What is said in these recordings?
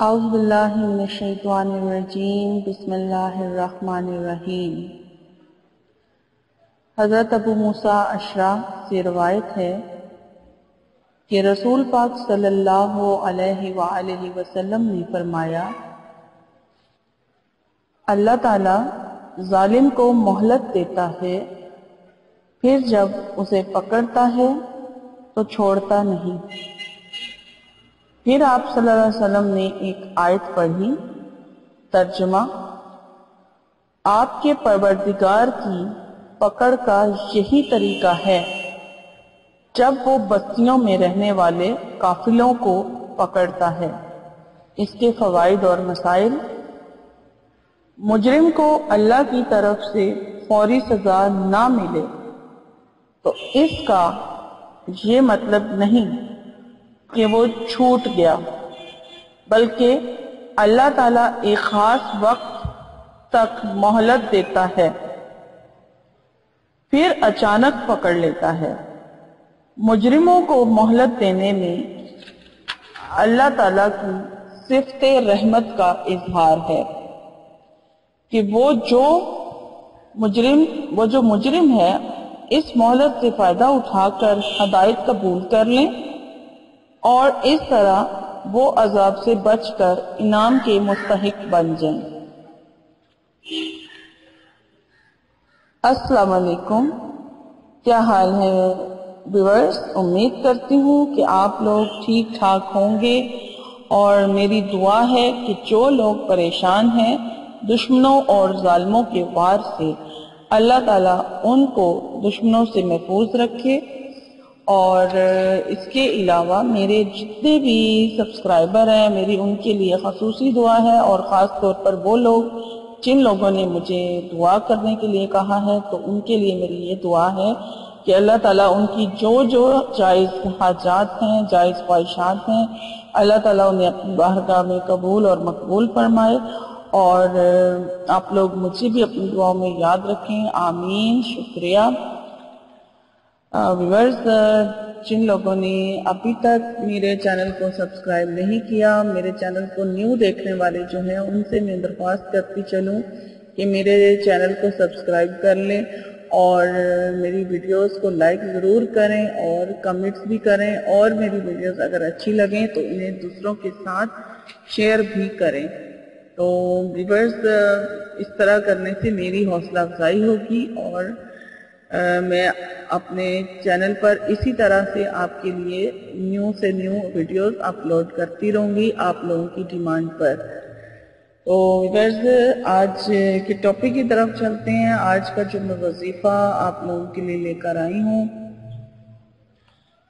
اعوذ باللہ من الشیطان الرجیم بسم اللہ الرحمن الرحیم۔ حضرت ابو موسیٰ اشعری سے روایت ہے کہ رسول پاک صلی اللہ علیہ وآلہ وسلم نے فرمایا، اللہ تعالیٰ ظالم کو مہلت دیتا ہے، پھر جب اسے پکڑتا ہے تو چھوڑتا نہیں۔ پھر آپ صلی اللہ علیہ وسلم نے ایک آیت پڑھی، ترجمہ: آپ کے پروردگار کی پکڑ کا یہی طریقہ ہے جب وہ بستیوں میں رہنے والے قافلوں کو پکڑتا ہے۔ اس کے فوائد اور مسائل: مجرم کو اللہ کی طرف سے فوری سزا نہ ملے تو اس کا یہ مطلب نہیں کہ وہ چھوٹ گیا، بلکہ اللہ تعالیٰ ایک خاص وقت تک مہلت دیتا ہے، پھر اچانک پکڑ لیتا ہے۔ مجرموں کو مہلت دینے میں اللہ تعالیٰ کی صفت رحمت کا اظہار ہے کہ وہ جو مجرم ہے اس مہلت سے فائدہ اٹھا کر ہدایت قبول کر لیں اور اس طرح وہ عذاب سے بچ کر انعام کے مستحق بن جائیں۔ السلام علیکم، کیا حال ہے ویورز؟ امید کرتی ہوں کہ آپ لوگ ٹھیک ٹھاک ہوں گے، اور میری دعا ہے کہ جو لوگ پریشان ہیں دشمنوں اور ظالموں کے وار سے، اللہ تعالیٰ ان کو دشمنوں سے محفوظ رکھے۔ اور اس کے علاوہ میرے جتنے بھی سبسکرائبر ہیں، میری ان کے لیے خصوصی دعا ہے، اور خاص طور پر وہ لوگ جن لوگوں نے مجھے دعا کرنے کے لیے کہا ہے، تو ان کے لیے میری یہ دعا ہے کہ اللہ تعالیٰ ان کی جو جائز حاجات ہیں، جائز خواہشات ہیں، اللہ تعالیٰ انہیں اپنی بارگاہ میں قبول اور مقبول فرمائے، اور آپ لوگ مجھے بھی اپنی دعاؤں میں یاد رکھیں، آمین۔ شکریہ۔ ویورز، جن لوگوں نے ابھی تک میرے چینل کو سبسکرائب نہیں کیا، میرے چینل کو نیو دیکھنے والے جو ہیں، ان سے میں درخواست کرتی چلوں کہ میرے چینل کو سبسکرائب کر لیں، اور میری ویڈیوز کو لائک ضرور کریں اور کمنٹس بھی کریں، اور میری ویڈیوز اگر اچھی لگیں تو انہیں دوسروں کے ساتھ شیئر بھی کریں۔ تو ویورز، اس طرح کرنے سے میری حوصلہ افزائی ہوگی، اور میں اپنے چینل پر اسی طرح سے آپ کے لیے نیو سے نیو ویڈیوز اپلوڈ کرتی رہوں گی آپ لوگوں کی ڈیمانڈ پر۔ تو ویورز، آج کے ٹاپک کی طرف چلتے ہیں۔ آج کا جو میں وظیفہ آپ لوگوں کے لیے لے کر آئی ہوں،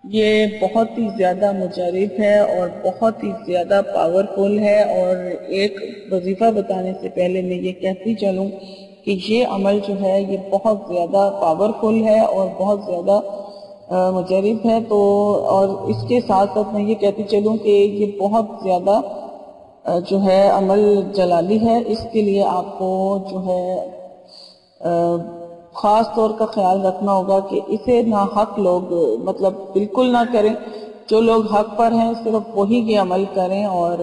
یہ بہت ہی زیادہ مجرب ہے اور بہت ہی زیادہ پاورفل ہے، اور ایک وظیفہ بتانے سے پہلے میں یہ کہتی چلوں کہ یہ عمل جو ہے یہ بہت زیادہ پاورفل ہے اور بہت زیادہ مجرب ہے۔ تو اور اس کے ساتھ ساتھ میں یہ کہتی چلوں کہ یہ بہت زیادہ جو ہے عمل جلالی ہے۔ اس کے لیے آپ کو جو ہے خاص طور کا خیال رکھنا ہوگا کہ اسے ناحق لوگ مطلب بالکل نہ کریں۔ جو لوگ حق پر ہیں صرف وہی یہ عمل کریں، اور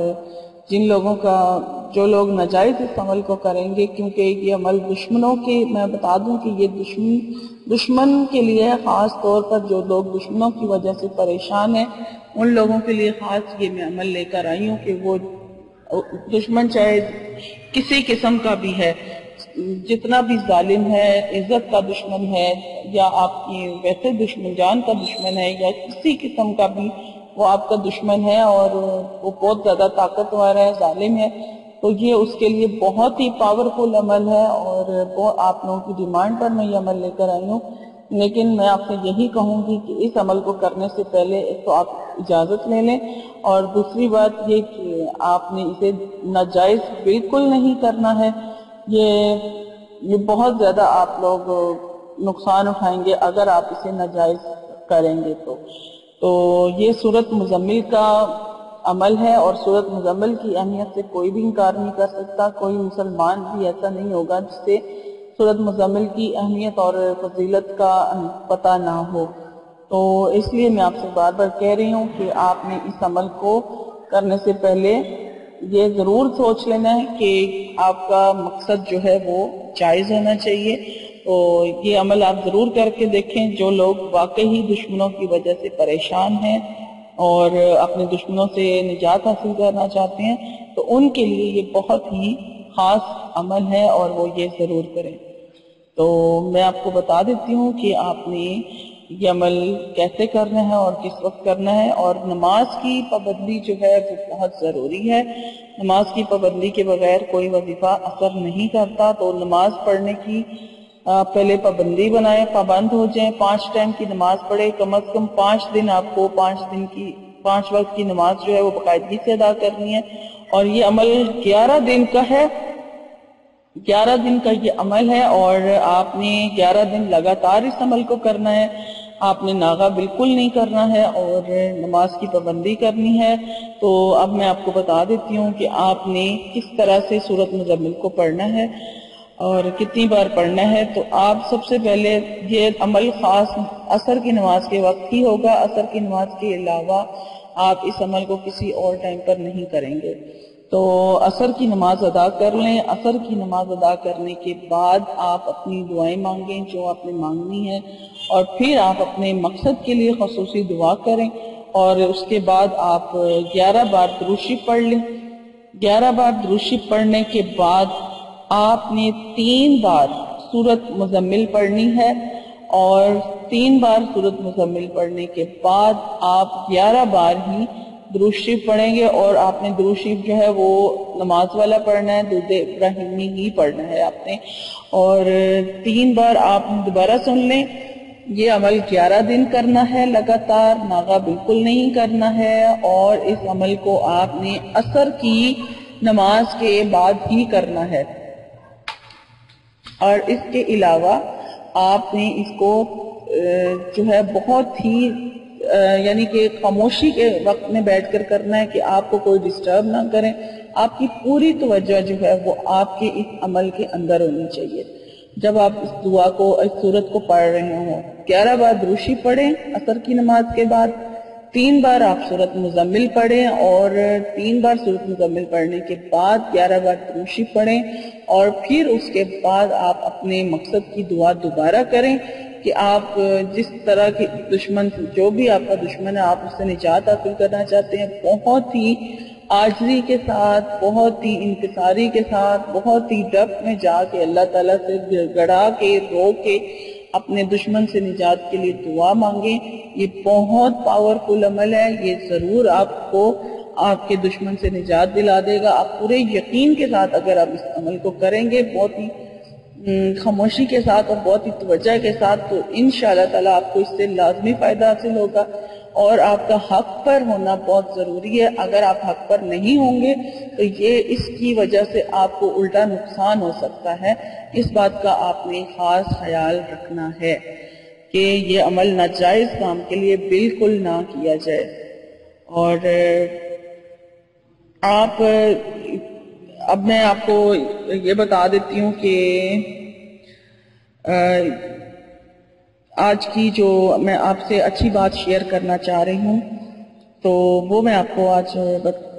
جو لوگ ناجائز اس عمل کو کریں گے، کیونکہ یہ عمل دشمنوں کی، میں بتا دوں کہ یہ دشمن کے لیے ہے، خاص طور پر جو لوگ دشمنوں کی وجہ سے پریشان ہیں ان لوگوں کے لیے خاص یہ میں عمل لے کر آئی ہوں کہ وہ دشمن چاہے کسی قسم کا بھی ہے، جتنا بھی ظالم ہے، عزت کا دشمن ہے، یا آپ کی ویسے دشمن جان کا دشمن ہے، یا کسی قسم کا بھی وہ آپ کا دشمن ہے اور وہ بہت زیادہ طاقتور ہے، ظالم ہے، تو یہ اس کے لیے بہت ہی پاورفل عمل ہے، اور وہ آپ لوگوں کی ڈیمانڈ پر میں یہ عمل لے کر آئی ہوں۔ لیکن میں آپ سے یہی کہوں گی کہ اس عمل کو کرنے سے پہلے ایک تو آپ اجازت لے لیں، اور دوسری بات یہ کہ آپ نے اسے ناجائز بالکل نہیں کرنا ہے۔ یہ بہت زیادہ آپ لوگ نقصان اٹھائیں گے اگر آپ اسے ناجائز کریں گے۔ تو یہ سورۃ مزمل کا عمل ہے، اور سورۃ مزمل کی اہمیت سے کوئی بھی انکار نہیں کر سکتا، کوئی مسلمان بھی ایسا نہیں ہوگا جس سے سورۃ مزمل کی اہمیت اور فضیلت کا پتہ نہ ہو۔ تو اس لیے میں آپ سے بار بار کہہ رہی ہوں کہ آپ نے اس عمل کو کرنے سے پہلے یہ ضرور سوچ لینا ہے کہ آپ کا مقصد جو ہے وہ جائز ہونا چاہیے. تو یہ عمل آپ ضرور کر کے دیکھیں. جو لوگ واقعی دشمنوں کی وجہ سے پریشان ہیں اور اپنے دشمنوں سے نجات حاصل کرنا چاہتے ہیں تو ان کے لیے یہ بہت ہی خاص عمل ہے اور وہ یہ ضرور کریں. تو میں آپ کو بتا دیتی ہوں کہ آپ نے یہ عمل کیسے کرنا ہے اور کس وقت کرنا ہے. اور نماز کی پابندی جو ہے وہ بہت ضروری ہے. نماز کی پابندی کے بغیر کوئی وظیفہ اثر نہیں کرتا. تو نماز پڑھنے کی پہلے پابندی بنائیں، پابند ہو جائیں. 5 ٹائم کی نماز پڑھیں. کم از کم 5 دن آپ کو 5 وقت کی نماز جو ہے وہ باقاعدگی سے ادا کرنی ہے. اور یہ عمل 11 دن کا ہے. 11 دن کا یہ عمل ہے اور آپ نے 11 دن لگاتار اس عمل کو کرنا ہے. آپ نے ناغہ بالکل نہیں کرنا ہے اور نماز کی پابندی کرنی ہے. تو اب میں آپ کو بتا دیتی ہوں کہ آپ نے کس طرح سے سورۃ مزمل کو پڑھنا ہے اور کتنی بار پڑھنا ہے. تو آپ سب سے پہلے یہ عمل خاص عصر کی نماز کے وقت ہی ہوگا. عصر کی نماز کے علاوہ آپ اس عمل کو کسی اور ٹائم پر نہیں کریں گے. تو عصر کی نماز ادا کر لیں. عصر کی نماز ادا کرنے کے بعد آپ اپنی دعائیں مانگیں جو آپ نے مانگنی ہے اور پھر آپ اپنے مقصد کے لیے خصوصی دعا کریں اور اس کے بعد آپ 11 بار درود شریف پڑھ لیں. 11 بار درود شریف پڑھنے کے بعد آپ نے 3 بار سورۃ مزمل پڑھنی ہے اور 3 بار سورۃ مزمل پڑھنے کے بعد آپ 11 بار ہی درود شریف پڑھیں گے. اور آپ نے درود شریف جو ہے وہ نماز والا پڑھنا ہے، درود ابراہیمی ہی پڑھنا ہے آپ نے. اور 3 بار آپ دوبارہ سن لیں. یہ عمل 11 دن کرنا ہے لگاتار، ناغہ بالکل نہیں کرنا ہے. اور اس عمل کو آپ نے عصر کی نماز کے بعد ہی کرنا ہے. اور اس کے علاوہ آپ نے اس کو جو ہے بہت ہی یعنی کہ خاموشی کے وقت میں بیٹھ کر کرنا ہے کہ آپ کو کوئی ڈسٹرب نہ کریں. آپ کی پوری توجہ جو ہے وہ آپ کے اس عمل کے اندر ہونی چاہیے. جب آپ اس دعا کو، اس سورت کو پڑھ رہے ہوں، 11 بار درود شریف پڑھیں عصر کی نماز کے بعد. 3 بار آپ سورۃ مزمل پڑھیں اور 3 بار سورۃ مزمل پڑھنے کے بعد 11 بار درود شریف پڑھیں. اور پھر اس کے بعد آپ اپنے مقصد کی دعا دوبارہ کریں کہ آپ جس طرح کی دشمن، جو بھی آپ کا دشمن ہے، آپ اس سے نجات حاصل کرنا چاہتے ہیں، بہت ہی عاجزی کے ساتھ، بہت ہی انکساری کے ساتھ، بہت ہی ڈپ میں جا کے اللہ تعالیٰ سے گڑا کے رو کے اپنے دشمن سے نجات کے لیے دعا مانگیں. یہ بہت پاورفل عمل ہے. یہ ضرور آپ کو آپ کے دشمن سے نجات دلا دے گا. آپ پورے یقین کے ساتھ اگر آپ اس عمل کو کریں گے، بہت ہی خاموشی کے ساتھ اور بہت ہی توجہ کے ساتھ، تو انشاءاللہ تعالیٰ آپ کو اس سے لازمی فائدہ حاصل ہوگا. اور آپ کا حق پر ہونا بہت ضروری ہے. اگر آپ حق پر نہیں ہوں گے تو یہ اس کی وجہ سے آپ کو الٹا نقصان ہو سکتا ہے. اس بات کا آپ نے خاص خیال رکھنا ہے کہ یہ عمل ناجائز کام کے لیے بالکل نہ کیا جائے. اور آپ اب میں آپ کو یہ بتا دیتی ہوں کہ آج کی جو میں آپ سے اچھی بات شیئر کرنا چاہ رہی ہوں تو وہ میں آپ کو آج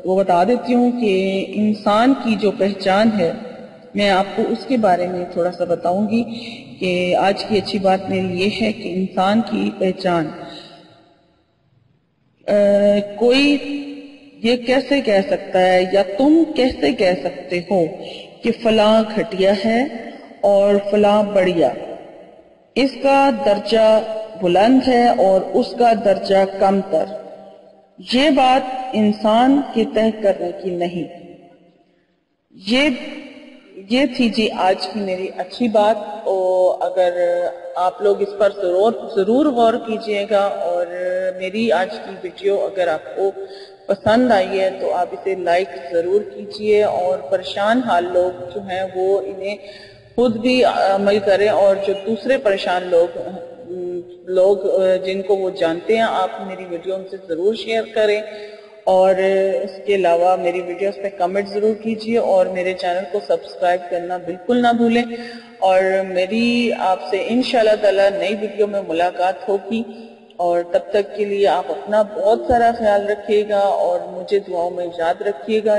وہ بتا دیتی ہوں کہ انسان کی جو پہچان ہے، میں آپ کو اس کے بارے میں تھوڑا سا بتاؤں گی کہ آج کی اچھی بات میری یہ ہے کہ انسان کی پہچان، کوئی یہ کیسے کہہ سکتا ہے یا تم کیسے کہہ سکتے ہو کہ فلاں گھٹیا ہے اور فلاں بڑھیا، اس کا درجہ بلند ہے اور اس کا درجہ کم تر. یہ بات انسان کے طے کرنے کی نہیں. یہ تھی جی آج کی میری اچھی بات. اور اگر آپ لوگ اس پر ضرور غور کیجئے گا اور میری آج کی ویڈیو اگر آپ کو پسند آئی ہے تو آپ اسے لائک ضرور کیجئے. اور پریشان حال لوگ جو ہیں وہ انہیں خود بھی عمل کریں اور جو دوسرے پریشان لوگ جن کو وہ جانتے ہیں، آپ میری ویڈیو ان سے ضرور شیئر کریں. اور اس کے علاوہ میری ویڈیوز پہ کمنٹ ضرور کیجئے اور میرے چینل کو سبسکرائب کرنا بالکل نہ بھولیں. اور میری آپ سے انشاءاللہ تعالی نئی ویڈیو میں ملاقات ہوگی. اور تب تک کے لیے آپ اپنا بہت سارا خیال رکھیے گا اور مجھے دعاؤں میں یاد رکھیے گا.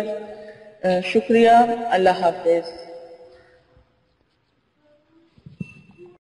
شکریہ، اللہ حافظ.